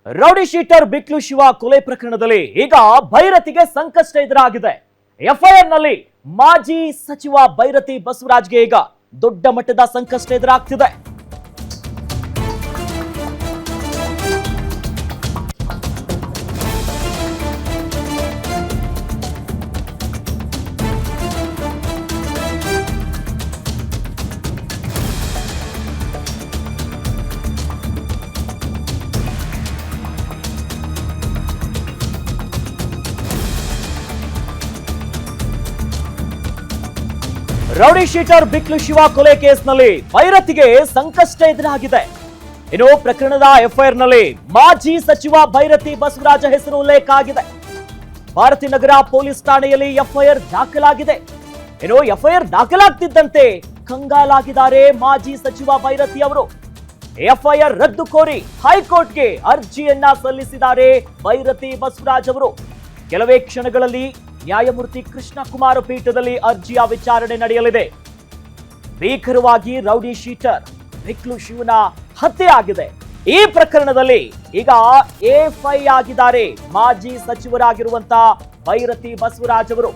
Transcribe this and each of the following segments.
Rowdy sheeter ಬಿಕ್ಲು Shiva ಕೊಲೆ ಪ್ರಕರಣದಲ್ಲಿ ಈಗ ಭೈರತಿಗೆ ಸಂಕಷ್ಟ ಎದುರಾಗಿದೆ. ಎಫ್ಐಆರ್ ನಲ್ಲಿ ಮಾಜಿ ಸಚಿವ ಭೈರತಿ ಬಸವರಾಜ್ಗೆ ಈಗ ದೊಡ್ಡ ಮಟ್ಟದ ಸಂಕಷ್ಟ ಎದುರಾಗ್ತಿದೆ. ರೌಡಿ ಶೀಟರ್ ಬಿಕ್ಲು ಶಿವ ಕೊಲೆ ಕೇಸ್ನಲ್ಲಿ ಭೈರತಿಗೆ ಸಂಕಷ್ಟ ಎದುರಾಗಿದೆ. ಇನ್ನು ಪ್ರಕರಣದ ಎಫ್ಐಆರ್ ನಲ್ಲಿ ಮಾಜಿ ಸಚಿವ ಭೈರತಿ ಬಸವರಾಜ ಹೆಸರು ಉಲ್ಲೇಖ ಆಗಿದೆ. ಭಾರತೀನಗರ ಪೊಲೀಸ್ ಠಾಣೆಯಲ್ಲಿ ಎಫ್ಐಆರ್ ದಾಖಲಾಗಿದೆ. ಇನ್ನು ಎಫ್ಐಆರ್ ದಾಖಲಾಗ್ತಿದ್ದಂತೆ ಕಂಗಾಲಾಗಿದ್ದಾರೆ ಮಾಜಿ ಸಚಿವ ಭೈರತಿ ಅವರು. ಎಫ್ಐಆರ್ ರದ್ದು ಕೋರಿ ಹೈಕೋರ್ಟ್ಗೆ ಅರ್ಜಿಯನ್ನ ಸಲ್ಲಿಸಿದ್ದಾರೆ ಭೈರತಿ ಬಸವರಾಜ್ ಅವರು. ಕೆಲವೇ ಕ್ಷಣಗಳಲ್ಲಿ ನ್ಯಾಯಮೂರ್ತಿ ಕೃಷ್ಣ ಕುಮಾರ ಪೀಠದಲ್ಲಿ ಅರ್ಜಿಯ ವಿಚಾರಣೆ ನಡೆಯಲಿದೆ. ಭೀಕರವಾಗಿ ರೌಡಿ ಶೀಟರ್ ಬಿಕ್ಲು ಶಿವನ ಹತ್ಯೆ ಆಗಿದೆ. ಈ ಪ್ರಕರಣದಲ್ಲಿ ಈಗ ಎಫ್ಐ ಆಗಿದ್ದಾರೆ ಮಾಜಿ ಸಚಿವರಾಗಿರುವಂತಹ ಭೈರತಿ ಬಸವರಾಜ್ ಅವರು.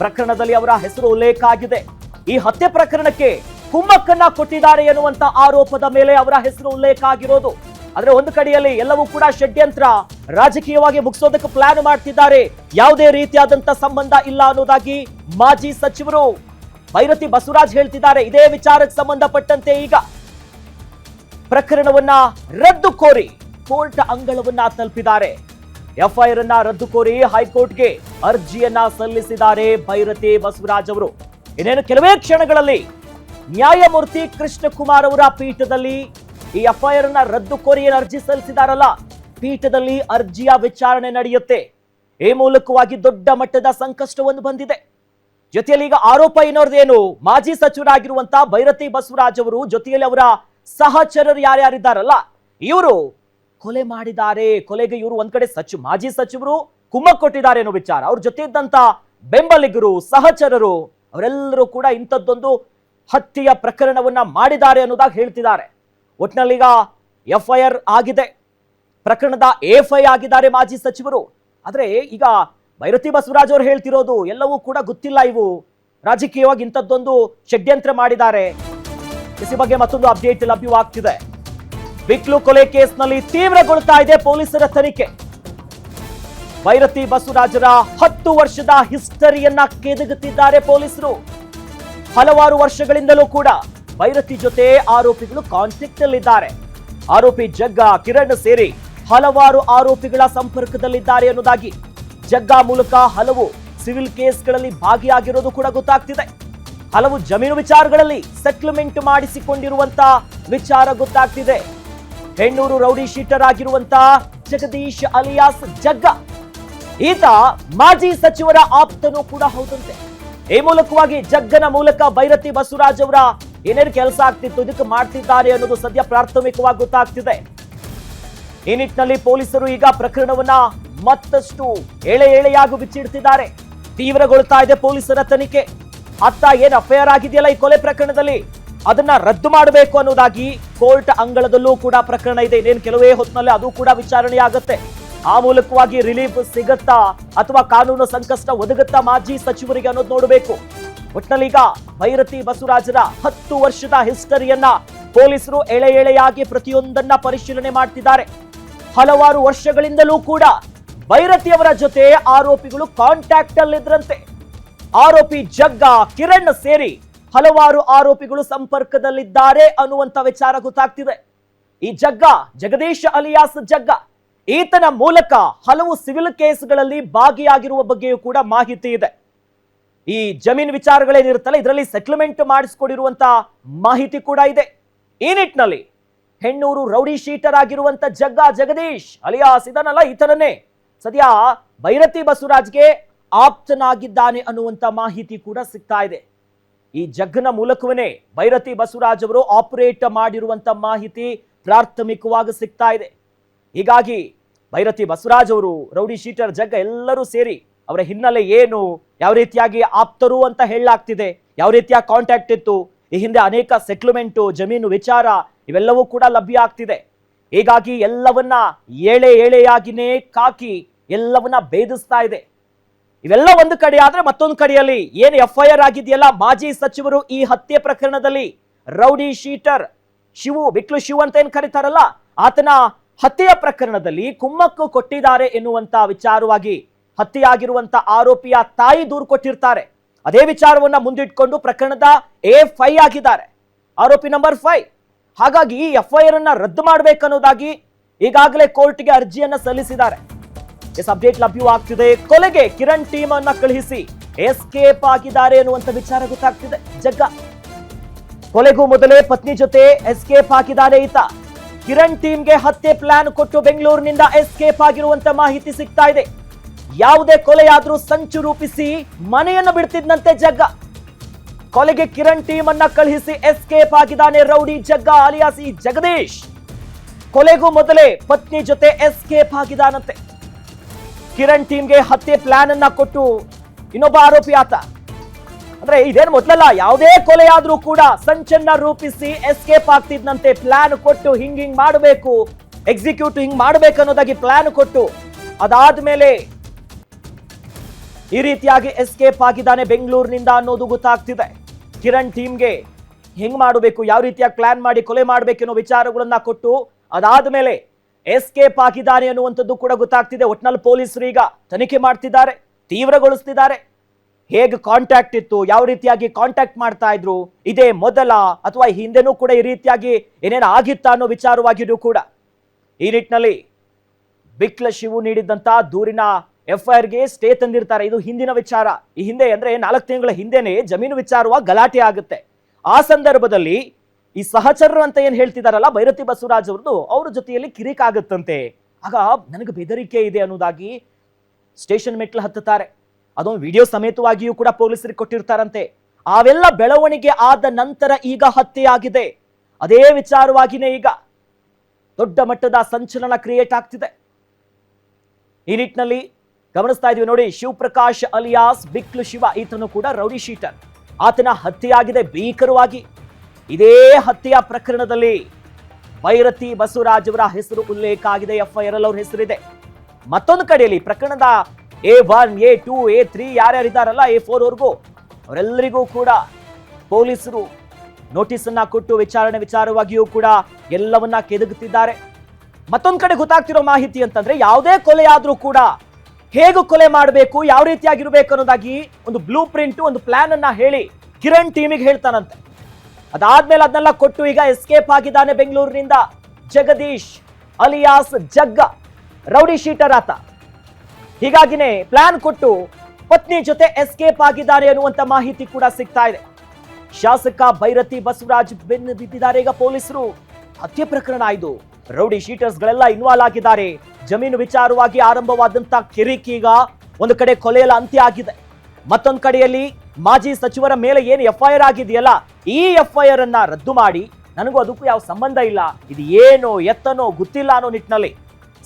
ಪ್ರಕರಣದಲ್ಲಿ ಅವರ ಹೆಸರು ಉಲ್ಲೇಖ ಆಗಿದೆ. ಈ ಹತ್ಯೆ ಪ್ರಕರಣಕ್ಕೆ ಕುಮ್ಮಕ್ಕನ್ನ ಕೊಟ್ಟಿದ್ದಾರೆ ಎನ್ನುವಂತ ಆರೋಪದ ಮೇಲೆ ಅವರ ಹೆಸರು ಉಲ್ಲೇಖ ಆಗಿರೋದು. ಆದ್ರೆ ಒಂದು ಕಡೆಯಲ್ಲಿ ಎಲ್ಲವೂ ಕೂಡ ಷಡ್ಯಂತ್ರ, ರಾಜಕೀಯವಾಗಿ ಮುಗಿಸೋದಕ್ಕೆ ಪ್ಲಾನ್ ಮಾಡ್ತಿದ್ದಾರೆ, ಯಾವುದೇ ರೀತಿಯಾದಂತ ಸಂಬಂಧ ಇಲ್ಲ ಅನ್ನೋದಾಗಿ ಮಾಜಿ ಸಚಿವರು ಭೈರತಿ ಬಸವರಾಜ್ ಹೇಳ್ತಿದ್ದಾರೆ. ಇದೇ ವಿಚಾರಕ್ಕೆ ಸಂಬಂಧಪಟ್ಟಂತೆ ಈಗ ಪ್ರಕರಣವನ್ನ ರದ್ದು ಕೋರಿ ಕೋರ್ಟ್ ಅಂಗಳವನ್ನ ತಲುಪಿದ್ದಾರೆ. ಎಫ್ಐಆರ್ ಅನ್ನ ರದ್ದು ಕೋರಿ ಹೈಕೋರ್ಟ್ಗೆ ಅರ್ಜಿಯನ್ನ ಸಲ್ಲಿಸಿದ್ದಾರೆ ಭೈರತಿ ಬಸವರಾಜ್ ಅವರು. ಇನ್ನೇನು ಕೆಲವೇ ಕ್ಷಣಗಳಲ್ಲಿ ನ್ಯಾಯಮೂರ್ತಿ ಕೃಷ್ಣ ಕುಮಾರ್ ಅವರ ಪೀಠದಲ್ಲಿ ಈ ಎಫ್ಐಆರ್ ಅನ್ನ ರದ್ದು ಕೋರಿ ಅರ್ಜಿ ಸಲ್ಲಿಸಿದಾರಲ್ಲ, ಪೀಠದಲ್ಲಿ ಅರ್ಜಿಯ ವಿಚಾರಣೆ ನಡೆಯುತ್ತೆ. ಈ ಮೂಲಕವಾಗಿ ದೊಡ್ಡ ಮಟ್ಟದ ಸಂಕಷ್ಟವನ್ನು ಬಂದಿದೆ. ಜೊತೆಯಲ್ಲಿ ಈಗ ಆರೋಪ ಏನೋರ್ದೇನು, ಮಾಜಿ ಸಚಿವರಾಗಿರುವಂತಹ ಭೈರತಿ ಬಸವರಾಜ್ ಅವರು ಜೊತೆಯಲ್ಲಿ ಅವರ ಸಹಚರರು ಯಾರ್ಯಾರಿದ್ದಾರಲ್ಲ ಇವರು ಕೊಲೆ ಮಾಡಿದ್ದಾರೆ. ಕೊಲೆಗೆ ಇವರು ಒಂದ್ ಕಡೆ ಮಾಜಿ ಸಚಿವರು ಕುಮ್ಮಕ್ಕು ಕೊಟ್ಟಿದ್ದಾರೆ ಅನ್ನೋ ವಿಚಾರ, ಅವ್ರ ಜೊತೆ ಇದ್ದಂತ ಬೆಂಬಲಿಗರು, ಸಹಚರರು ಅವರೆಲ್ಲರೂ ಕೂಡ ಇಂಥದ್ದೊಂದು ಹತ್ಯೆಯ ಪ್ರಕರಣವನ್ನ ಮಾಡಿದ್ದಾರೆ ಅನ್ನೋದಾಗಿ ಹೇಳ್ತಿದ್ದಾರೆ. ಒಟ್ನಲ್ಲಿ ಈಗ ಎಫ್ಐಆರ್ ಆಗಿದೆ, ಪ್ರಕರಣದ ಎಫ್ಐ ಆಗಿದ್ದಾರೆ ಮಾಜಿ ಸಚಿವರು. ಆದ್ರೆ ಈಗ ಭೈರತಿ ಬಸವರಾಜ್ ಅವರು ಹೇಳ್ತಿರೋದು ಎಲ್ಲವೂ ಕೂಡ ಗೊತ್ತಿಲ್ಲ, ಇವು ರಾಜಕೀಯವಾಗಿ ಇಂಥದ್ದೊಂದು ಷಡ್ಯಂತ್ರ ಮಾಡಿದ್ದಾರೆ. ಈ ಬಗ್ಗೆ ಮತ್ತೊಂದು ಅಪ್ಡೇಟ್ ಲಭ್ಯವಾಗ್ತಿದೆ. ಬಿಕ್ಲು ಕೊಲೆ ಕೇಸ್ನಲ್ಲಿ ತೀವ್ರಗೊಳ್ತಾ ಇದೆ ಪೊಲೀಸರ ತನಿಖೆ. ಭೈರತಿ ಬಸವರಾಜರ 10 ವರ್ಷದ ಹಿಸ್ಟರಿಯನ್ನ ಕೆದಗುತ್ತಿದ್ದಾರೆ ಪೊಲೀಸರು. ಹಲವಾರು ವರ್ಷಗಳಿಂದಲೂ ಕೂಡ ಭೈರತಿ ಜೊತೆ ಆರೋಪಿಗಳು ಕಾಂಟ್ಯಾಕ್ಟ್ ಅಲ್ಲಿದ್ದಾರೆ. ಆರೋಪಿ ಜಗ್ಗ, ಕಿರಣ್ ಸೇರಿ ಹಲವಾರು ಆರೋಪಿಗಳ ಸಂಪರ್ಕದಲ್ಲಿದ್ದಾರೆ ಅನ್ನೋದಾಗಿ ಜಗ್ಗ ಮೂಲಕ ಹಲವು ಸಿವಿಲ್ ಕೇಸ್ಗಳಲ್ಲಿ ಭಾಗಿಯಾಗಿರೋದು ಕೂಡ ಗೊತ್ತಾಗ್ತಿದೆ. ಹಲವು ಜಮೀನು ವಿಚಾರಗಳಲ್ಲಿ ಸೆಟ್ಲ್ಮೆಂಟ್ ಮಾಡಿಸಿಕೊಂಡಿರುವಂತ ವಿಚಾರ ಗೊತ್ತಾಗ್ತಿದೆ. ಹೆಣ್ಣೂರು ರೌಡಿ ಶೀಟರ್ ಆಗಿರುವಂತ ಜಗದೀಶ್ ಅಲಿಯಾಸ್ ಜಗ್ಗ, ಈತ ಮಾಜಿ ಸಚಿವರ ಆಪ್ತನೂ ಕೂಡ ಹೌದಂತೆ. ಈ ಮೂಲಕವಾಗಿ ಜಗ್ಗನ ಮೂಲಕ ಭೈರತಿ ಬಸವರಾಜ್ ಅವರ ಏನೇನು ಕೆಲಸ ಆಗ್ತಿತ್ತು ಇದಕ್ಕೆ ಮಾಡ್ತಿದ್ದಾರೆ ಅನ್ನೋದು ಸದ್ಯ ಪ್ರಾಥಮಿಕವಾಗಿ ಗೊತ್ತಾಗ್ತಿದೆ. ಈ ನಿಟ್ಟಿನಲ್ಲಿ ಪೊಲೀಸರು ಈಗ ಪ್ರಕರಣವನ್ನ ಮತ್ತಷ್ಟು ಎಳೆಯಾಗಿ ಬಿಚ್ಚಿಡ್ತಿದ್ದಾರೆ. ತೀವ್ರಗೊಳ್ತಾ ಇದೆ ಪೊಲೀಸರ ತನಿಖೆ. ಅತ್ತ ಏನ್ ಎಫ್ಐಆರ್ ಆಗಿದೆಯಲ್ಲ ಈ ಕೊಲೆ ಪ್ರಕರಣದಲ್ಲಿ, ಅದನ್ನ ರದ್ದು ಮಾಡಬೇಕು ಅನ್ನೋದಾಗಿ ಕೋರ್ಟ್ ಅಂಗಳದಲ್ಲೂ ಕೂಡ ಪ್ರಕರಣ ಇದೆ. ಇನ್ನೇನು ಕೆಲವೇ ಹೊತ್ತಿನಲ್ಲಿ ಅದು ಕೂಡ ವಿಚಾರಣೆ ಆಗುತ್ತೆ. ಆ ಮೂಲಕವಾಗಿ ರಿಲೀಫ್ ಸಿಗತ್ತಾ ಅಥವಾ ಕಾನೂನು ಸಂಕಷ್ಟ ಒದಗುತ್ತಾ ಮಾಜಿ ಸಚಿವರಿಗೆ ಅನ್ನೋದು ನೋಡಬೇಕು. ಒಟ್ಟಿನಲ್ಲಿ ಈಗ ಭೈರತಿ ಬಸವರಾಜರ 10 ವರ್ಷದ ಹಿಸ್ಟರಿಯನ್ನ ಪೊಲೀಸರು ಎಳೆಯಾಗಿ ಪ್ರತಿಯೊಂದನ್ನ ಪರಿಶೀಲನೆ ಮಾಡ್ತಿದ್ದಾರೆ. ಹಲವಾರು ವರ್ಷಗಳಿಂದಲೂ ಕೂಡ ಭೈರತಿಯವರ ಜೊತೆ ಆರೋಪಿಗಳು ಕಾಂಟ್ಯಾಕ್ಟ್ ಅಲ್ಲಿದ್ರಂತೆ. ಆರೋಪಿ ಜಗ್ಗ, ಕಿರಣ್ ಸೇರಿ ಹಲವಾರು ಆರೋಪಿಗಳು ಸಂಪರ್ಕದಲ್ಲಿದ್ದಾರೆ ಅನ್ನುವಂತ ವಿಚಾರ ಗೊತ್ತಾಗ್ತಿದೆ. ಈ ಜಗ್ಗ, ಜಗದೀಶ್ ಅಲಿಯಾಸ್ ಜಗ್ಗ, ಈತನ ಮೂಲಕ ಹಲವು ಸಿವಿಲ್ ಕೇಸ್ಗಳಲ್ಲಿ ಭಾಗಿಯಾಗಿರುವ ಬಗ್ಗೆಯೂ ಕೂಡ ಮಾಹಿತಿ ಇದೆ. ಈ ಜಮೀನು ವಿಚಾರಗಳೇನಿರುತ್ತಲ್ಲ ಇದರಲ್ಲಿ ಸೆಟ್ಲ್ಮೆಂಟ್ ಮಾಡಿಸಿಕೊಂಡಿರುವಂತ ಮಾಹಿತಿ ಕೂಡ ಇದೆ. ಈ ನಿಟ್ಟಿನಲ್ಲಿ ಹೆಣ್ಣೂರು ರೌಡಿ ಶೀಟರ್ ಆಗಿರುವಂತ ಜಗ್ಗ, ಜಗದೀಶ್ ಅಲಿಯಾಸ್ ಇದನ್ನಲ್ಲ, ಈತನನ್ನೇ ಸದ್ಯ ಭೈರತಿ ಬಸವರಾಜ್ಗೆ ಆಪ್ತನಾಗಿದ್ದಾನೆ ಅನ್ನುವಂತ ಮಾಹಿತಿ ಕೂಡ ಸಿಗ್ತಾ ಇದೆ. ಈ ಜಗ್ಗನ ಮೂಲಕವೇ ಭೈರತಿ ಬಸವರಾಜ್ ಅವರು ಆಪರೇಟ್ ಮಾಡಿರುವಂತ ಮಾಹಿತಿ ಪ್ರಾಥಮಿಕವಾಗಿ ಸಿಗ್ತಾ ಇದೆ. ಹೀಗಾಗಿ ಭೈರತಿ ಬಸವರಾಜ್ ಅವರು, ರೌಡಿ ಶೀಟರ್ ಜಗ್ಗ ಎಲ್ಲರೂ ಸೇರಿ ಅವರ ಹಿನ್ನೆಲೆ ಏನು, ಯಾವ ರೀತಿಯಾಗಿ ಆಪ್ತರು ಅಂತ ಹೇಳಲಾಗ್ತಿದೆ, ಯಾವ ರೀತಿಯ ಕಾಂಟ್ಯಾಕ್ಟ್ ಇತ್ತು, ಈ ಹಿಂದೆ ಅನೇಕ ಸೆಟ್ಲ್ಮೆಂಟು, ಜಮೀನು ವಿಚಾರ ಇವೆಲ್ಲವೂ ಕೂಡ ಲಭ್ಯ ಆಗ್ತಿದೆ. ಹೀಗಾಗಿ ಎಲ್ಲವನ್ನ ಎಳೆ ಎಳೆಯಾಗಿನೇ ಕಾಕಿ ಎಲ್ಲವನ್ನ ಭೇದಿಸ್ತಾ ಇದೆ. ಇವೆಲ್ಲ ಒಂದು ಕಡೆ ಆದ್ರೆ ಮತ್ತೊಂದು ಕಡೆಯಲ್ಲಿ ಏನು FIR ಆಗಿದೆಯಲ್ಲ, ಮಾಜಿ ಸಚಿವರು ಈ ಹತ್ಯೆ ಪ್ರಕರಣದಲ್ಲಿ ರೌಡಿ ಶೀಟರ್ ಶಿವು, ಬಿಕ್ಲು ಶಿವು ಅಂತ ಏನ್ ಕರೀತಾರಲ್ಲ, ಆತನ ಹತ್ಯೆಯ ಪ್ರಕರಣದಲ್ಲಿ ಕುಮ್ಮಕ್ಕು ಕೊಟ್ಟಿದ್ದಾರೆ ಎನ್ನುವಂತ ವಿಚಾರವಾಗಿ ಹತ್ಯೆಯಾಗಿರುವಂತ ಆರೋಪಿಯ ತಾಯಿ ದೂರು ಕೊಟ್ಟಿರ್ತಾರೆ. ಅದೇ ವಿಚಾರವನ್ನ ಮುಂದಿಟ್ಕೊಂಡು ಪ್ರಕರಣದ A5 ಆಗಿದ್ದಾರೆ, ಆರೋಪಿ ನಂಬರ್ 5. ಹಾಗಾಗಿ ಈ FIR ಅನ್ನ ರದ್ದು ಮಾಡಬೇಕನ್ನೋದಾಗಿ ಈಗಾಗಲೇ ಕೋರ್ಟ್ಗೆ ಅರ್ಜಿಯನ್ನ ಸಲ್ಲಿಸಿದ್ದಾರೆ. ಅಪ್ಡೇಟ್ ಲಭ್ಯವಾಗ್ತಿದೆ. ಕೊಲೆಗೆ ಕಿರಣ್ ಟೀಮ್ ಅನ್ನ ಕಳುಹಿಸಿ ಎಸ್ಕೇಪ್ ಆಗಿದ್ದಾರೆ ಎನ್ನುವಂತ ವಿಚಾರ ಗೊತ್ತಾಗ್ತಿದೆ. ಜಗ್ಗ ಕೊಲೆಗೂ ಮೊದಲೇ ಪತ್ನಿ ಜೊತೆ ಎಸ್ಕೇಪ್ ಆಗಿದ್ದಾರೆ ಈತ. ಕಿರಣ್ ಟೀಮ್ಗೆ ಹತ್ಯೆ ಪ್ಲಾನ್ ಕೊಟ್ಟು ಬೆಂಗಳೂರಿನಿಂದ ಎಸ್ಕೇಪ್ ಆಗಿರುವಂತ ಮಾಹಿತಿ ಸಿಗ್ತಾ ಇದೆ. ಯಾವುದೇ ಕೊಲೆಯಾದ್ರೂ ಸಂಚು ರೂಪಿಸಿ ಮನೆಯನ್ನು ಬಿಡ್ತಿದ್ದಂತೆ ಜಗ್ಗ. ಕೊಲೆಗೆ ಕಿರಣ್ ಟೀಮ್ ಅನ್ನ ಕಳುಹಿಸಿ ಎಸ್ಕೇಪ್ ಆಗಿದ್ದಾನೆ ರೌಡಿ ಜಗ್ಗ ಅಲಿಯಾಸ್ ಈ ಜಗದೀಶ್. ಕೊಲೆಗೂ ಮೊದಲೇ ಪತ್ನಿ ಜೊತೆ ಎಸ್ಕೇಪ್ ಆಗಿದ್ದಾನಂತೆ. ಕಿರಣ್ ಟೀಮ್ಗೆ ಹತ್ಯೆ ಪ್ಲಾನ್ ಅನ್ನ ಕೊಟ್ಟು ಇನ್ನೊಬ್ಬ ಆರೋಪಿ ಆತ. ಅಂದ್ರೆ ಇದೇನು ಮೊದಲಲ್ಲ, ಯಾವುದೇ ಕೊಲೆಯಾದ್ರೂ ಕೂಡ ಸಂಚನ್ನ ರೂಪಿಸಿ ಎಸ್ಕೇಪ್ ಆಗ್ತಿದ್ದಂತೆ. ಪ್ಲಾನ್ ಕೊಟ್ಟು ಹಿಂಗ್ ಮಾಡಬೇಕು, ಎಕ್ಸಿಕ್ಯೂಟ್ ಹಿಂಗ್ ಮಾಡ್ಬೇಕು ಅನ್ನೋದಾಗಿ ಪ್ಲಾನ್ ಕೊಟ್ಟು ಅದಾದ್ಮೇಲೆ ಈ ರೀತಿಯಾಗಿ ಎಸ್ಕೇಪ್ ಆಗಿದ್ದಾನೆ ಬೆಂಗಳೂರಿನಿಂದ ಅನ್ನೋದು ಗೊತ್ತಾಗ್ತಿದೆ. ಕಿರಣ್ ಟೀಮ್ಗೆ ಹೆಂಗ್ ಮಾಡಬೇಕು, ಯಾವ ರೀತಿಯಾಗಿ ಪ್ಲಾನ್ ಮಾಡಿ ಕೊಲೆ ಮಾಡಬೇಕೆನ್ನೋ ವಿಚಾರಗಳನ್ನ ಕೊಟ್ಟು ಅದಾದ್ಮೇಲೆ ಎಸ್ಕೇಪ್ ಆಗಿದ್ದಾನೆ ಅನ್ನುವಂಥದ್ದು ಕೂಡ ಗೊತ್ತಾಗ್ತಿದೆ. ಒಟ್ನಲ್ಲಿ ಪೊಲೀಸರು ಈಗ ತನಿಖೆ ಮಾಡ್ತಿದ್ದಾರೆ, ತೀವ್ರಗೊಳಿಸ್ತಿದ್ದಾರೆ. ಹೇಗೆ ಕಾಂಟ್ಯಾಕ್ಟ್ ಇತ್ತು, ಯಾವ ರೀತಿಯಾಗಿ ಕಾಂಟ್ಯಾಕ್ಟ್ ಮಾಡ್ತಾ ಇದ್ರು, ಇದೇ ಮೊದಲ ಅಥವಾ ಹಿಂದೆನೂ ಕೂಡ ಈ ರೀತಿಯಾಗಿ ಏನೇನು ಆಗಿತ್ತಾ ಅನ್ನೋ ವಿಚಾರವಾಗಿಯೂ ಕೂಡ ಈ ನಿಟ್ಟಿನಲ್ಲಿ ಬಿಕ್ಲ ಶಿವು ನೀಡಿದಂತ ದೂರಿನ FIRಗೆ ಸ್ಟೇ ತಂದಿರ್ತಾರೆ. ಇದು ಹಿಂದಿನ ವಿಚಾರ. ಈ ಹಿಂದೆ ಅಂದ್ರೆ 4 ತಿಂಗಳ ಹಿಂದೆನೆ ಜಮೀನು ವಿಚಾರವಾಗಿ ಗಲಾಟೆ ಆಗುತ್ತೆ. ಆ ಸಂದರ್ಭದಲ್ಲಿ ಈ ಸಹಚರರು ಅಂತ ಏನ್ ಹೇಳ್ತಿದಾರಲ್ಲ, ಭೈರತಿ ಬಸವರಾಜ್ ಅವ್ರದ್ದು, ಅವ್ರ ಜೊತೆಯಲ್ಲಿ ಕಿರಿಕ್ ಆಗುತ್ತಂತೆ. ಆಗ ನನಗೆ ಬೆದರಿಕೆ ಇದೆ ಅನ್ನೋದಾಗಿ ಸ್ಟೇಷನ್ ಮೆಟ್ಲು ಹತ್ತುತ್ತಾರೆ. ಅದೊಂದು ವಿಡಿಯೋ ಸಮೇತವಾಗಿಯೂ ಕೂಡ ಪೊಲೀಸರಿಗೆ ಕೊಟ್ಟಿರ್ತಾರಂತೆ. ಅವೆಲ್ಲ ಬೆಳವಣಿಗೆ ಆದ ನಂತರ ಈಗ ಹತ್ಯೆಯಾಗಿದೆ. ಅದೇ ವಿಚಾರವಾಗಿನೇ ಈಗ ದೊಡ್ಡ ಮಟ್ಟದ ಸಂಚಲನ ಕ್ರಿಯೇಟ್ ಆಗ್ತಿದೆ. ಈ ನಿಟ್ಟಿನಲ್ಲಿ ಗಮನಿಸ್ತಾ ಇದೀವಿ ನೋಡಿ, ಶಿವಪ್ರಕಾಶ್ ಅಲಿಯಾಸ್ ಬಿಕ್ಲು ಶಿವ, ಈತನು ಕೂಡ ರೌಡಿ ಶೀಟರ್. ಆತನ ಹತ್ಯೆಯಾಗಿದೆ ಭೀಕರವಾಗಿ. ಇದೇ ಹತ್ಯೆಯ ಪ್ರಕರಣದಲ್ಲಿ ಭೈರತಿ ಬಸವರಾಜ್ ಅವರ ಹೆಸರು ಉಲ್ಲೇಖ ಆಗಿದೆ. FIR ಅವ್ರ ಹೆಸರಿದೆ. ಮತ್ತೊಂದು ಕಡೆಯಲ್ಲಿ ಪ್ರಕರಣದ A1, A2, A3 ಯಾರ್ಯಾರಿದ್ದಾರಲ್ಲ, A4 ವರ್ಗೂ ಅವರೆಲ್ಲರಿಗೂ ಕೂಡ ಪೊಲೀಸರು ನೋಟಿಸ್ ಅನ್ನ ಕೊಟ್ಟು ವಿಚಾರವಾಗಿಯೂ ಕೂಡ ಎಲ್ಲವನ್ನ ಕೆದಗುತ್ತಿದ್ದಾರೆ. ಮತ್ತೊಂದು ಕಡೆ ಗೊತ್ತಾಗ್ತಿರೋ ಮಾಹಿತಿ ಅಂತಂದ್ರೆ, ಯಾವುದೇ ಕೊಲೆಯಾದ್ರೂ ಕೂಡ ಹೇಗೆ ಕೊಲೆ ಮಾಡಬೇಕು, ಯಾವ ರೀತಿಯಾಗಿರ್ಬೇಕು ಅನ್ನೋದಾಗಿ ಒಂದು ಬ್ಲೂ ಪ್ರಿಂಟ್, ಒಂದು ಪ್ಲಾನ್ ಅನ್ನ ಹೇಳಿ ಕಿರಣ್ ಟೀಮಿಗೆ ಹೇಳ್ತಾನಂತೆ. ಅದಾದ್ಮೇಲೆ ಅದನ್ನೆಲ್ಲ ಕೊಟ್ಟು ಈಗ ಎಸ್ಕೇಪ್ ಆಗಿದ್ದಾನೆ ಬೆಂಗಳೂರಿನಿಂದ ಜಗದೀಶ್ ಅಲಿಯಾಸ್ ಜಗ್ಗ, ರೌಡಿ ಶೀಟರ್ ಆತ. ಹೀಗಾಗಿನೇ ಪ್ಲಾನ್ ಕೊಟ್ಟು ಪತ್ನಿ ಜೊತೆ ಎಸ್ಕೇಪ್ ಆಗಿದ್ದಾರೆ ಅನ್ನುವಂತ ಮಾಹಿತಿ ಕೂಡ ಸಿಗ್ತಾ ಇದೆ. ಶಾಸಕ ಭೈರತಿ ಬಸವರಾಜ್ ಬೆನ್ನು ಬಿದ್ದಿದ್ದಾರೆ ಈಗ ಪೊಲೀಸರು. ಹತ್ಯೆ ಪ್ರಕರಣ ಇದು, ರೌಡಿ ಶೀಟರ್ಸ್ ಗಳೆಲ್ಲ ಇನ್ವಾಲ್ವ್ ಆಗಿದ್ದಾರೆ. ಜಮೀನು ವಿಚಾರವಾಗಿ ಆರಂಭವಾದಂತ ಕಿರಿಕೀಗ ಒಂದು ಕಡೆ ಕೊಲೆಯಲ್ಲ ಅಂತ್ಯ ಆಗಿದೆ. ಮತ್ತೊಂದು ಕಡೆಯಲ್ಲಿ ಮಾಜಿ ಸಚಿವರ ಮೇಲೆ ಏನು FIR ಆಗಿದೆಯಲ್ಲ, ಈ FIR ಅನ್ನ ರದ್ದು ಮಾಡಿ, ನನಗೂ ಅದಕ್ಕೂ ಯಾವ ಸಂಬಂಧ ಇಲ್ಲ, ಇದು ಏನೋ ಎತ್ತನೋ ಗೊತ್ತಿಲ್ಲ ಅನ್ನೋ ನಿಟ್ಟಿನಲ್ಲಿ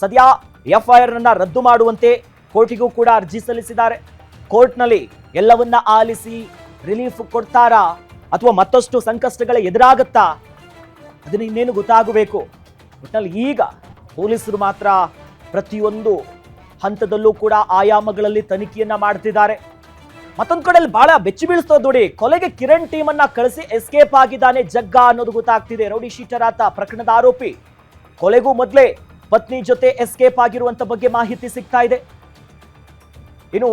ಸದ್ಯ FIR ಅನ್ನ ರದ್ದು ಮಾಡುವಂತೆ ಕೋರ್ಟಿಗೂ ಕೂಡ ಅರ್ಜಿ ಸಲ್ಲಿಸಿದ್ದಾರೆ. ಕೋರ್ಟ್ನಲ್ಲಿ ಎಲ್ಲವನ್ನ ಆಲಿಸಿ ರಿಲೀಫ್ ಕೊಡ್ತಾರಾ ಅಥವಾ ಮತ್ತಷ್ಟು ಸಂಕಷ್ಟಗಳ ಎದುರಾಗುತ್ತಾ, ಅದನ್ನ ಇನ್ನೇನು ಗೊತ್ತಾಗಬೇಕು. ಒಟ್ಟಿನಲ್ಲಿ ಈಗ ಪೊಲೀಸರು ಮಾತ್ರ ಪ್ರತಿಯೊಂದು ಹಂತದಲ್ಲೂ ಕೂಡ ಆಯಾಮಗಳಲ್ಲಿ ತನಿಖೆಯನ್ನ ಮಾಡ್ತಿದ್ದಾರೆ. ಮತ್ತೊಂದು ಕಡೆಯಲ್ಲಿ ಬಹಳ ಬೆಚ್ಚಿ ಬೀಳಿಸ್ತೋದು ನೋಡಿ, ಕೊಲೆಗೆ ಕಿರಣ್ ಟೀಮ್ ಅನ್ನ ಕಳಿಸಿ ಎಸ್ಕೇಪ್ ಆಗಿದ್ದಾನೆ ಜಗ್ಗ ಅನ್ನೋದು ಗೊತ್ತಾಗ್ತಿದೆ. ರೌಡಿ ಶೀಟರ್ ಆತ, ಪ್ರಕರಣದ ಆರೋಪಿ. ಕೊಲೆಗೂ ಮೊದಲೇ ಪತ್ನಿ ಜೊತೆ ಎಸ್ಕೇಪ್ ಆಗಿರುವಂತ ಬಗ್ಗೆ ಮಾಹಿತಿ ಸಿಗ್ತಾ ಇದೆ. ಇನ್ನು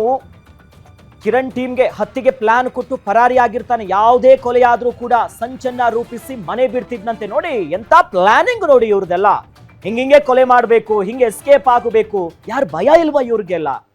ಕಿರಣ್ ಟೀಮ್ಗೆ ಹತ್ಯೆಗೆ ಪ್ಲಾನ್ ಕೊಟ್ಟು ಪರಾರಿಯಾಗಿರ್ತಾನೆ. ಯಾವುದೇ ಕೊಲೆಯಾದ್ರೂ ಕೂಡ ಸಂಚನ್ನ ರೂಪಿಸಿ ಮನೆ ಬಿಡ್ತಿದ್ನಂತೆ. ನೋಡಿ ಎಂತ ಪ್ಲಾನಿಂಗ್ ನೋಡಿ ಇವ್ರದೆಲ್ಲ. ಹಿಂಗೆ ಕೊಲೆ ಮಾಡಬೇಕು, ಹಿಂಗೆ ಎಸ್ಕೇಪ್ ಆಗಬೇಕು. ಯಾರು ಭಯ ಇಲ್ವಾ ಇವ್ರಿಗೆಲ್ಲ?